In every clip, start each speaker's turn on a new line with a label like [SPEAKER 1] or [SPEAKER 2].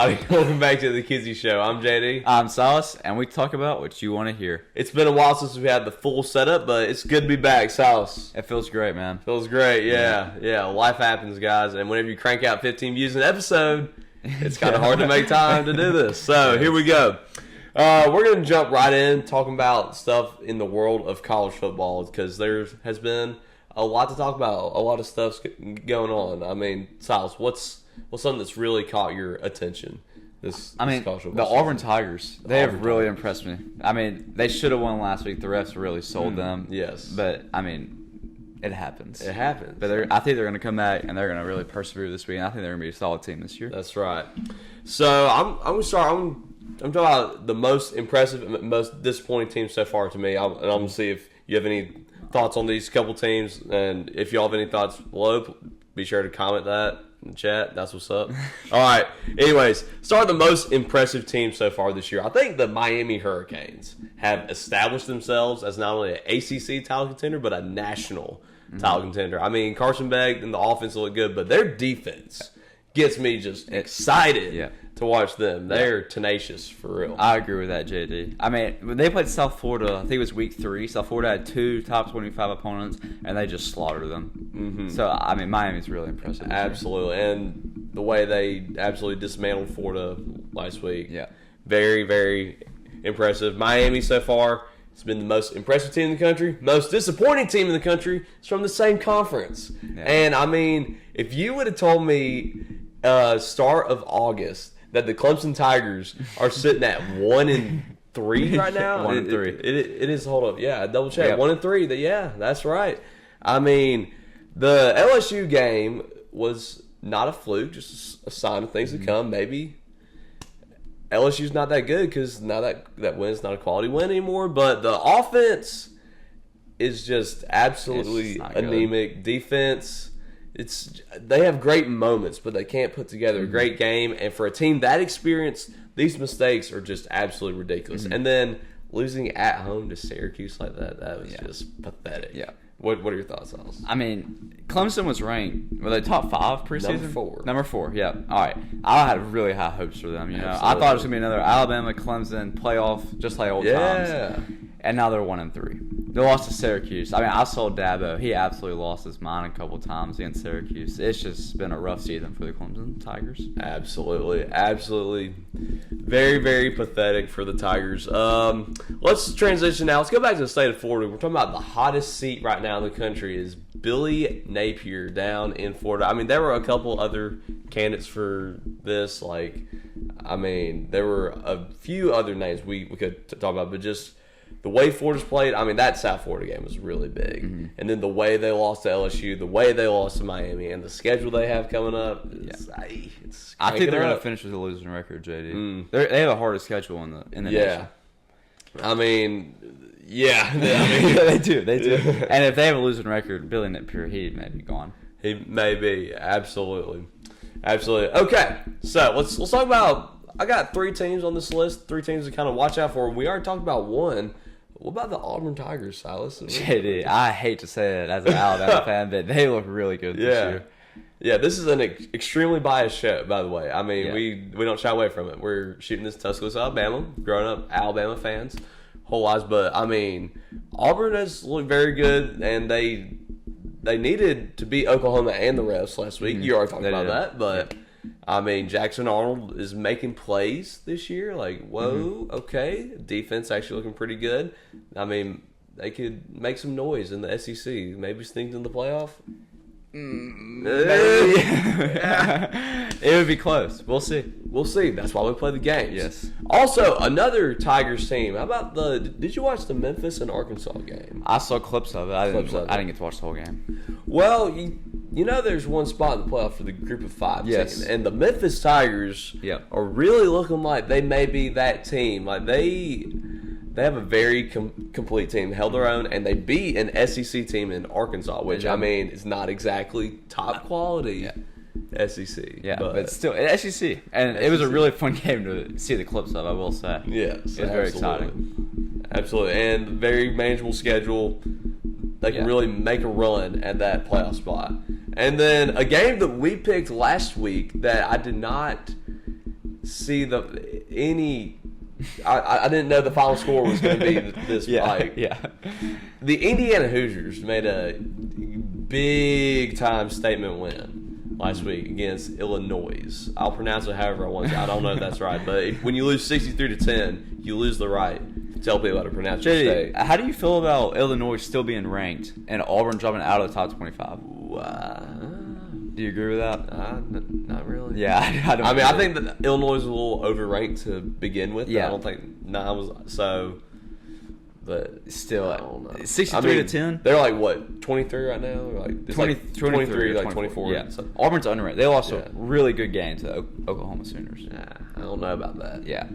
[SPEAKER 1] everybody. Welcome back to the Kizzy Show. I'm JD.
[SPEAKER 2] I'm Silas, and we talk about what you want to hear.
[SPEAKER 1] It's been a while since we had the full setup, but it's good to be back, Silas.
[SPEAKER 2] It feels great, man.
[SPEAKER 1] Feels great, yeah. Life happens, guys, and whenever you crank out 15 views an episode, it's kind of hard to make time to do this. So here we go. We're going to jump right in talking about stuff in the world of college football because there has been a lot to talk about. A lot of stuff's going on. I mean, Silas, what's something that's really caught your attention this college football
[SPEAKER 2] the
[SPEAKER 1] season?
[SPEAKER 2] Auburn Tigers, they have really impressed me. I mean, they should have won last week. The refs really sold them.
[SPEAKER 1] Yes.
[SPEAKER 2] But, I mean, it happens.
[SPEAKER 1] It happens.
[SPEAKER 2] But I think they're going to come back, and they're going to really persevere this week. And I think they're going to be a solid team this year.
[SPEAKER 1] That's right. So, I'm going to start. I'm talking about the most impressive and most disappointing team so far to me. And I'm going to see if you have any thoughts on these couple teams. And if y'all have any thoughts below, be sure to comment that in the chat. That's what's up. All right. Anyways, start the most impressive team so far this year. I think the Miami Hurricanes have established themselves as not only an ACC title contender, but a national title contender. I mean, Carson Beck and the offense look good, but their defense gets me just excited to watch them. They're tenacious for real.
[SPEAKER 2] I agree with that, JD. I mean, when they played South Florida, I think it was week 3. South Florida had 2 top 25 opponents, and they just slaughtered them. Mm-hmm. So, I mean, Miami's really impressive.
[SPEAKER 1] Absolutely. And the way they absolutely dismantled Florida last week.
[SPEAKER 2] Yeah.
[SPEAKER 1] Very, very impressive. Miami so far has been the most impressive team in the country. Most disappointing team in the country. It's from the same conference. Yeah. And, I mean, if you would have told me start of August that the Clemson Tigers are sitting at 1-3 right now.
[SPEAKER 2] 1-3.
[SPEAKER 1] It is. Hold up. Yeah, double check. Yep. 1-3. Yeah, that's right. I mean, the LSU game was not a fluke, just a sign of things to come. Maybe LSU's not that good because now that win's not a quality win anymore. But the offense is just absolutely anemic. Defense. They have great moments, but they can't put together a great game. And for a team that experienced, these mistakes are just absolutely ridiculous. Mm-hmm. And then losing at home to Syracuse like that was just pathetic.
[SPEAKER 2] Yeah.
[SPEAKER 1] What are your thoughts, Silas?
[SPEAKER 2] I mean, Clemson was ranked, were they top 5 preseason? Number 4, yeah. All right. I had really high hopes for them, you know. Absolutely. I thought it was going to be another Alabama, Clemson playoff, just like old times. And now they're 1-3. They lost to Syracuse. I mean, I saw Dabo. He absolutely lost his mind a couple times against Syracuse. It's just been a rough season for the Clemson Tigers.
[SPEAKER 1] Absolutely. Very, very pathetic for the Tigers. Let's transition now. Let's go back to the state of Florida. We're talking about the hottest seat right now in the country is Billy Napier down in Florida. I mean, there were a couple other candidates for this. There were a few other names we could talk about, but just the way Florida's played, I mean, that South Florida game was really big. Mm-hmm. And then the way they lost to LSU, the way they lost to Miami, and the schedule they have coming up,
[SPEAKER 2] I think they're going to finish with a losing record, JD. They have a harder schedule in the nation.
[SPEAKER 1] I mean,
[SPEAKER 2] they do. And if they have a losing record, Billy Napier, he may be gone.
[SPEAKER 1] He may be, absolutely. Okay, so let's talk about. I got 3 teams on this list. 3 teams to kind of watch out for. We already talked about one. What about the Auburn Tigers, Silas?
[SPEAKER 2] JD, I hate to say it as an Alabama fan, but they look really good this year.
[SPEAKER 1] Yeah, this is an extremely biased show, by the way. I mean, we don't shy away from it. We're shooting this Tuscaloosa, Alabama, growing up Alabama fans, whole lives. But, I mean, Auburn has looked very good, and they needed to beat Oklahoma and the refs last week. You already talked about that, but... Yeah. I mean, Jackson Arnold is making plays this year. Okay. Defense actually looking pretty good. I mean, they could make some noise in the SEC. Maybe sneak in the playoff.
[SPEAKER 2] It would be close. We'll see.
[SPEAKER 1] That's why we play the games.
[SPEAKER 2] Yes.
[SPEAKER 1] Also, another Tigers team. How about did you watch the Memphis and Arkansas game?
[SPEAKER 2] I saw clips of it. I didn't get to watch the whole game.
[SPEAKER 1] Well, you know there's one spot in the playoff for the group of 5 team. And the Memphis Tigers are really looking like they may be that team. Like they have a very complete team, held their own, and they beat an SEC team in Arkansas, which, I mean, is not exactly top quality SEC.
[SPEAKER 2] Yeah, but still, SEC. And it was a really fun game to see the clips of, I will say.
[SPEAKER 1] Yes,
[SPEAKER 2] it was very exciting.
[SPEAKER 1] Absolutely. And very manageable schedule. They can really make a run at that playoff spot. And then a game that we picked last week that I did not see I didn't know the final score was going to be this.
[SPEAKER 2] Yeah.
[SPEAKER 1] The Indiana Hoosiers made a big time statement win last week against Illinois. I'll pronounce it however I want to. I don't know if that's right, but when you lose 63-10, you lose the right to tell people how to pronounce your state.
[SPEAKER 2] How do you feel about Illinois still being ranked and Auburn dropping out of the top 25? Do you agree with that?
[SPEAKER 1] Not really.
[SPEAKER 2] Yeah,
[SPEAKER 1] I think that Illinois is a little overranked to begin with.
[SPEAKER 2] Yeah.
[SPEAKER 1] I don't think but
[SPEAKER 2] still,
[SPEAKER 1] I don't know.
[SPEAKER 2] 63-10.
[SPEAKER 1] They're like what, 23 right now? Or like 23, like 24.
[SPEAKER 2] Yeah. So Auburn's underrated. They lost a really good game to Oklahoma Sooners.
[SPEAKER 1] I don't know about that.
[SPEAKER 2] Yeah,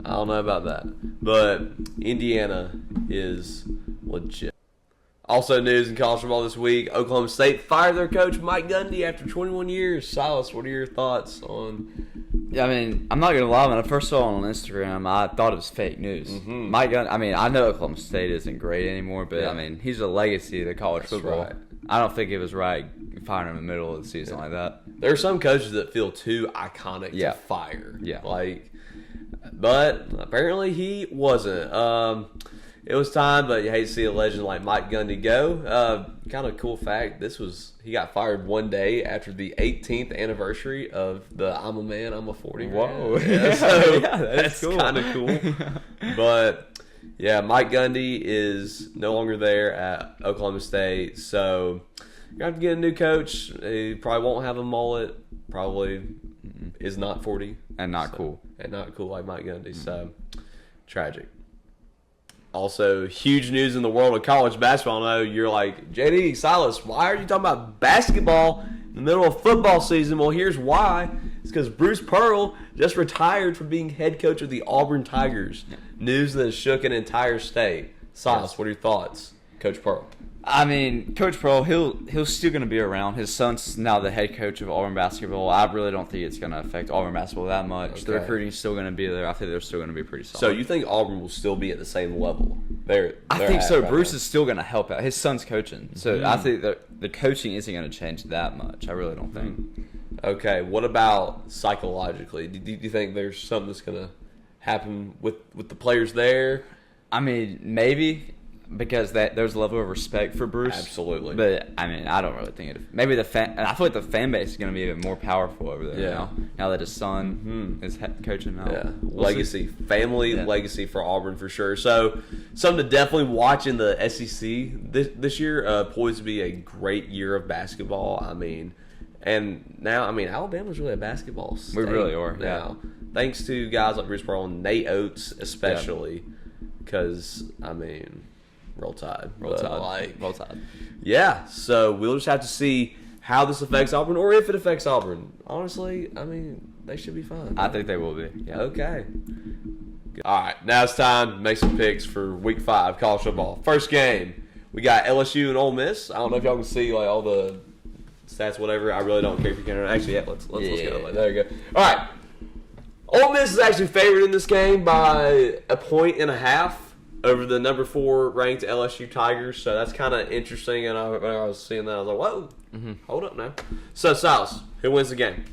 [SPEAKER 1] I don't know about that. But Indiana is legit. Also news in college football this week, Oklahoma State fired their coach Mike Gundy after 21 years. Silas, what are your thoughts on...
[SPEAKER 2] Yeah, I mean, I'm not going to lie. When I first saw it on Instagram, I thought it was fake news.
[SPEAKER 1] Mm-hmm.
[SPEAKER 2] Mike Gundy, I mean, I know Oklahoma State isn't great anymore, but, I mean, he's a legacy of the college football. Right. I don't think it was right firing him in the middle of the season like that.
[SPEAKER 1] There are some coaches that feel too iconic to fire.
[SPEAKER 2] Yeah.
[SPEAKER 1] But apparently he wasn't. It was time, but you hate to see a legend like Mike Gundy go. Kind of cool fact, he got fired one day after the 18th anniversary of the I'm a Man, I'm a 40.
[SPEAKER 2] Whoa.
[SPEAKER 1] That's cool. Kind of cool. But, yeah, Mike Gundy is no longer there at Oklahoma State, so you're going to have to get a new coach. He probably won't have a mullet, probably is not 40.
[SPEAKER 2] And not cool.
[SPEAKER 1] And not cool like Mike Gundy, so tragic. Also, huge news in the world of college basketball. I know you're like, JD, Silas, why are you talking about basketball in the middle of football season? Well, here's why. It's because Bruce Pearl just retired from being head coach of the Auburn Tigers. News that has shook an entire state. Silas, what are your thoughts, Coach Pearl?
[SPEAKER 2] I mean, Coach Pearl, he'll still going to be around. His son's now the head coach of Auburn basketball. I really don't think it's going to affect Auburn basketball that much. Okay. The recruiting's still going to be there. I think they're still going to be pretty solid.
[SPEAKER 1] So you think Auburn will still be at the same level?
[SPEAKER 2] I think so. Right Bruce is still going to help out. His son's coaching. So I think the coaching isn't going to change that much. I really don't think.
[SPEAKER 1] Okay, what about psychologically? Do you think there's something that's going to happen with the players there?
[SPEAKER 2] I mean, maybe. Because there's a level of respect for Bruce.
[SPEAKER 1] Absolutely.
[SPEAKER 2] But, I mean, I don't really think it. Maybe I feel like the fan base is going to be even more powerful over there now that his son is coaching now.
[SPEAKER 1] Yeah. Legacy. Family legacy for Auburn for sure. So, something to definitely watch in the SEC this year. Poised to be a great year of basketball. I mean, and now, Alabama's really a basketball state.
[SPEAKER 2] We really are.
[SPEAKER 1] Now. Thanks to guys like Bruce Pearl and Nate Oates especially. Because, Roll Tide.
[SPEAKER 2] Roll Tide.
[SPEAKER 1] Yeah, so we'll just have to see how this affects Auburn or if it affects Auburn. Honestly, they should be fine.
[SPEAKER 2] I think they will be. Yeah.
[SPEAKER 1] Okay. All right, now it's time to make some picks for Week 5 college football. First game, we got LSU and Ole Miss. I don't know if y'all can see all the stats, whatever. I really don't care if you can. Actually, let's go. There you go. All right. Ole Miss is actually favored in this game by 1.5 over the number 4 ranked LSU Tigers, so that's kind of interesting. And when I was seeing that, I was like, "Whoa, hold up now." So, Silas, who wins the game?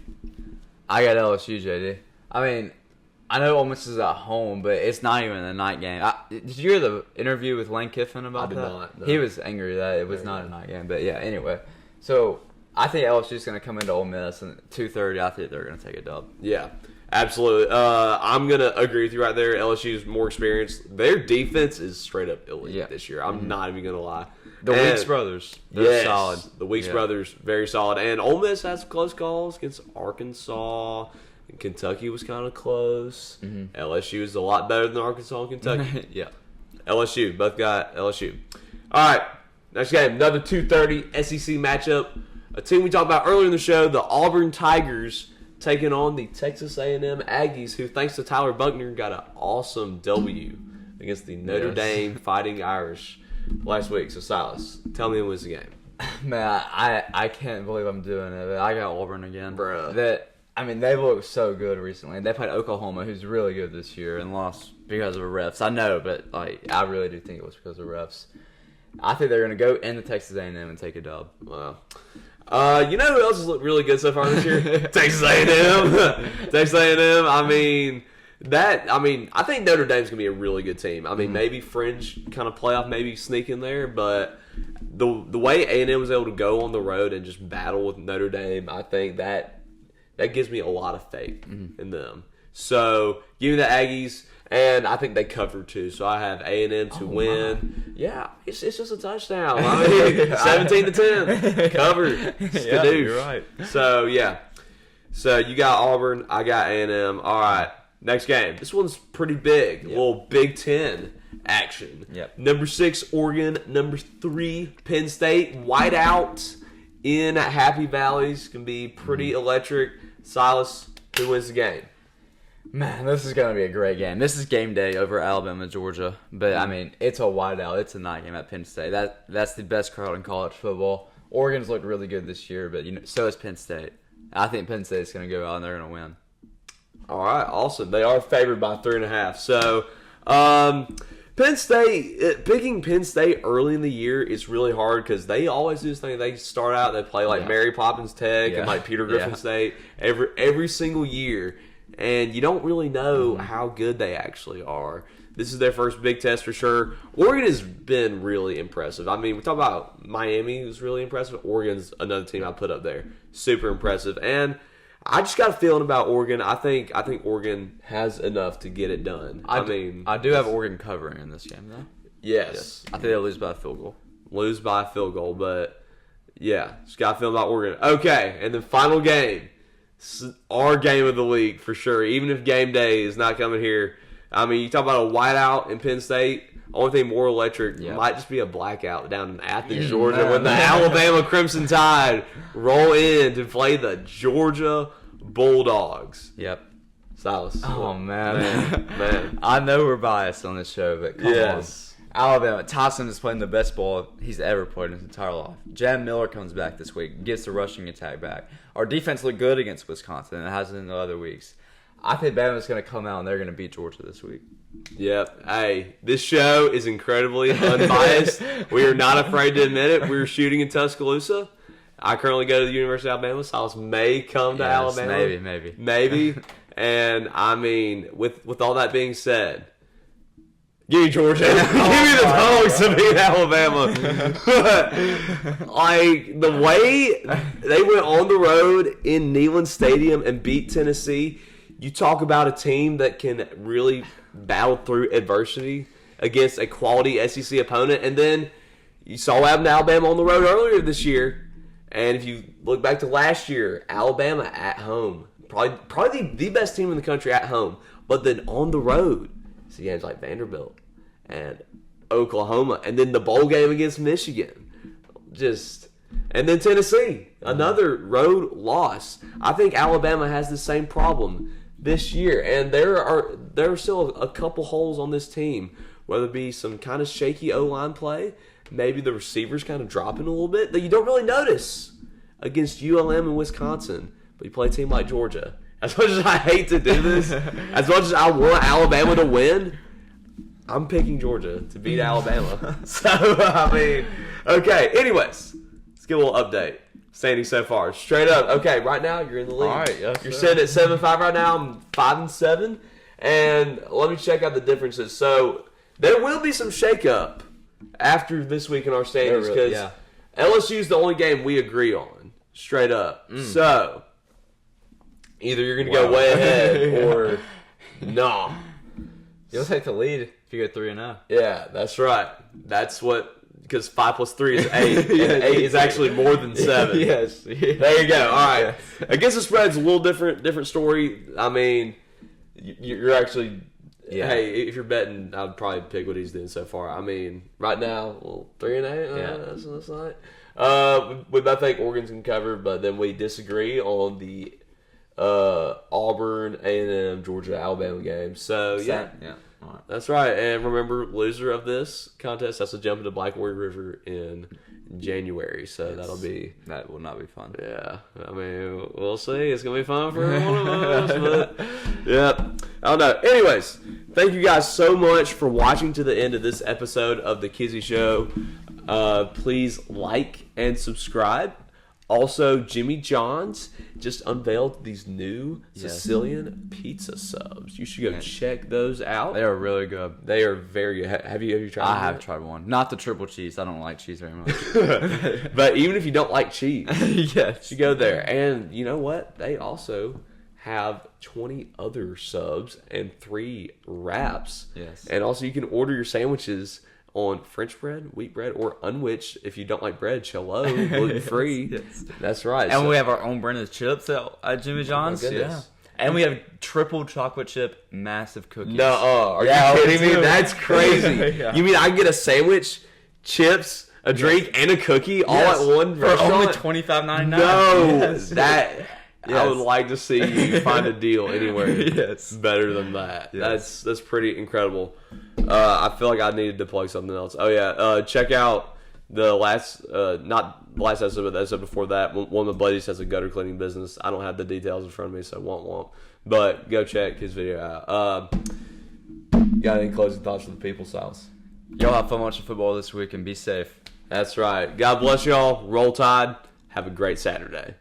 [SPEAKER 2] I got LSU, JD. I know Ole Miss is at home, but it's not even a night game. Did you hear the interview with Lane Kiffin about that?
[SPEAKER 1] I did not. No.
[SPEAKER 2] He was angry that it was not a night game, but yeah. Anyway, so I think LSU is going to come into Ole Miss, and 2:30. I think they're going to take a dub.
[SPEAKER 1] Yeah. Absolutely. I'm going to agree with you right there. LSU's more experienced. Their defense is straight up elite this year. I'm not even going to lie.
[SPEAKER 2] The Weeks brothers, they're solid.
[SPEAKER 1] The Weeks brothers, very solid. And Ole Miss has close calls against Arkansas. And Kentucky was kind of close. LSU is a lot better than Arkansas and Kentucky.
[SPEAKER 2] Yeah.
[SPEAKER 1] LSU. Both got LSU. All right. Next game, another 2:30 SEC matchup. A team we talked about earlier in the show, the Auburn Tigers, taking on the Texas A&M Aggies, who, thanks to Tyler Buckner, got an awesome W against the Notre Dame Fighting Irish last week. So, Silas, tell me who wins the game.
[SPEAKER 2] Man, I can't believe I'm doing it. But I got Auburn again.
[SPEAKER 1] Bruh.
[SPEAKER 2] They've looked so good recently. They played Oklahoma, who's really good this year, and lost because of refs. I know, but I really do think it was because of refs. I think they're going to go into Texas A&M and take a dub.
[SPEAKER 1] Wow. You know who else has looked really good so far this year? Texas A&M. Texas A&M. I think Notre Dame's gonna be a really good team. Maybe fringe kind of playoff, maybe sneak in there, but the way A&M was able to go on the road and just battle with Notre Dame, I think that gives me a lot of faith in them. So give me the Aggies, and I think they cover too. So I have A&M to win. Wow. Yeah, it's just a touchdown. 17-10, covered.
[SPEAKER 2] Yeah, you're right.
[SPEAKER 1] So yeah, so you got Auburn, I got A&M. All right, next game. This one's pretty big. Yep. A little Big Ten action.
[SPEAKER 2] Yep.
[SPEAKER 1] Number 6 Oregon, number 3 Penn State. Whiteout in Happy Valleys can be pretty electric. Silas, who wins the game?
[SPEAKER 2] Man, this is going to be a great game. This is game day over Alabama, Georgia. But, it's a whiteout. It's a night game at Penn State. That's the best crowd in college football. Oregon's looked really good this year, but so is Penn State. I think Penn State's going to go out and they're going to win.
[SPEAKER 1] All right, awesome. They are favored by 3.5. So, Penn State, picking Penn State early in the year is really hard because they always do this thing. They start out, they play like Mary Poppins Tech and like Peter Griffin State every single year. And you don't really know how good they actually are. This is their first big test for sure. Oregon has been really impressive. We talk about Miami, who's really impressive. Oregon's another team I put up there. Super impressive. And I just got a feeling about Oregon. I think Oregon has enough to get it done.
[SPEAKER 2] I do have Oregon covering in this game, though.
[SPEAKER 1] Yes.
[SPEAKER 2] I think they'll lose by a field goal.
[SPEAKER 1] Lose by a field goal, but yeah, just got a feeling about Oregon. Okay, and the final game. Our game of the week for sure. Even if game day is not coming here. You talk about a whiteout in Penn State. Only thing more electric might just be a blackout down in Athens, Georgia, when the Alabama Crimson Tide roll in to play the Georgia Bulldogs.
[SPEAKER 2] Yep.
[SPEAKER 1] Silas.
[SPEAKER 2] Oh, man. I know we're biased on this show, but come on. Alabama. Tyson is playing the best ball he's ever played in his entire life. Jam Miller comes back this week, gets the rushing attack back. Our defense looked good against Wisconsin, and it hasn't in the other weeks. I think Bama's going to come out, and they're going to beat Georgia this week.
[SPEAKER 1] Yep. Hey, this show is incredibly unbiased. We are not afraid to admit it. We're shooting in Tuscaloosa. I currently go to the University of Alabama. Silas may come to Alabama. Maybe. And, with all that being said, give me Georgia. Give me the Dogs to beat Alabama. The way they went on the road in Neyland Stadium and beat Tennessee, you talk about a team that can really battle through adversity against a quality SEC opponent. And then you saw what happened to Alabama on the road earlier this year. And if you look back to last year, Alabama at home, probably the best team in the country at home. But then on the road, see games like Vanderbilt and Oklahoma, and then the bowl game against Michigan. And then Tennessee, another road loss. I think Alabama has the same problem this year, and there are still a couple holes on this team, whether it be some kind of shaky O-line play, maybe the receivers kind of dropping a little bit that you don't really notice against ULM and Wisconsin, but you play a team like Georgia. As much as I hate to do this, as much as I want Alabama to win, I'm picking Georgia to beat Alabama. Okay. Anyways, let's get a little update. Standing so far, straight up. Okay, right now you're in the lead.
[SPEAKER 2] All right, yes,
[SPEAKER 1] you're sitting at 7-5 right now. I'm 5-7, and let me check out the differences. So there will be some shakeup after this week in our standings because LSU is the only game we agree on. Straight up. So either you're going to go way ahead or no.
[SPEAKER 2] You'll take the lead if you go 3-0.
[SPEAKER 1] Yeah, that's right. That's what, because 5 + 3 is 8, and 8 is actually more than 7.
[SPEAKER 2] Yes.
[SPEAKER 1] There you go. All right. I guess the spread's a little different story. You're actually, hey, if you're betting, I'd probably pick what he's doing so far. Right now, 3-8. That's not. We both think Oregon's can cover, but then we disagree on the Auburn, A&M, Georgia, Alabama game. So yeah. All right. That's right. And remember, loser of this contest has to jump into Black Warrior River in January. So
[SPEAKER 2] that will not be fun.
[SPEAKER 1] Yeah, we'll see. It's gonna be fun for one of us. But yeah, I don't know. Anyways, thank you guys so much for watching to the end of this episode of the Kizzy Show. Please like and subscribe. Also, Jimmy John's just unveiled these new Sicilian pizza subs. You should go check those out.
[SPEAKER 2] They are really good.
[SPEAKER 1] They are very good. Have you tried them?
[SPEAKER 2] I have tried one. Not the triple cheese. I don't like cheese very much.
[SPEAKER 1] But even if you don't like cheese,
[SPEAKER 2] yes,
[SPEAKER 1] you go there. And you know what? They also have 20 other subs and 3 wraps.
[SPEAKER 2] Yes.
[SPEAKER 1] And also you can order your sandwiches on French bread, wheat bread, or unwich if you don't like bread. Hello, gluten free.
[SPEAKER 2] Yes.
[SPEAKER 1] That's right.
[SPEAKER 2] And we have our own brand of chips at Jimmy John's. Yeah. And we have triple chocolate chip massive cookies.
[SPEAKER 1] No, are you kidding me? That's crazy.
[SPEAKER 2] Yeah.
[SPEAKER 1] You mean I can get a sandwich, chips, a drink, and a cookie all at one
[SPEAKER 2] for only $25.99?
[SPEAKER 1] No, I would like to see you find a deal anywhere better than that.
[SPEAKER 2] Yes.
[SPEAKER 1] That's pretty incredible. I feel like I needed to plug something else. Oh yeah, check out the last, not the last episode, but the episode before that. One of my buddies has a gutter cleaning business. I don't have the details in front of me, so won't. But go check his video out. Got any closing thoughts for the people, Silas?
[SPEAKER 2] Y'all have fun watching football this week and be safe.
[SPEAKER 1] That's right. God bless y'all. Roll Tide. Have a great Saturday.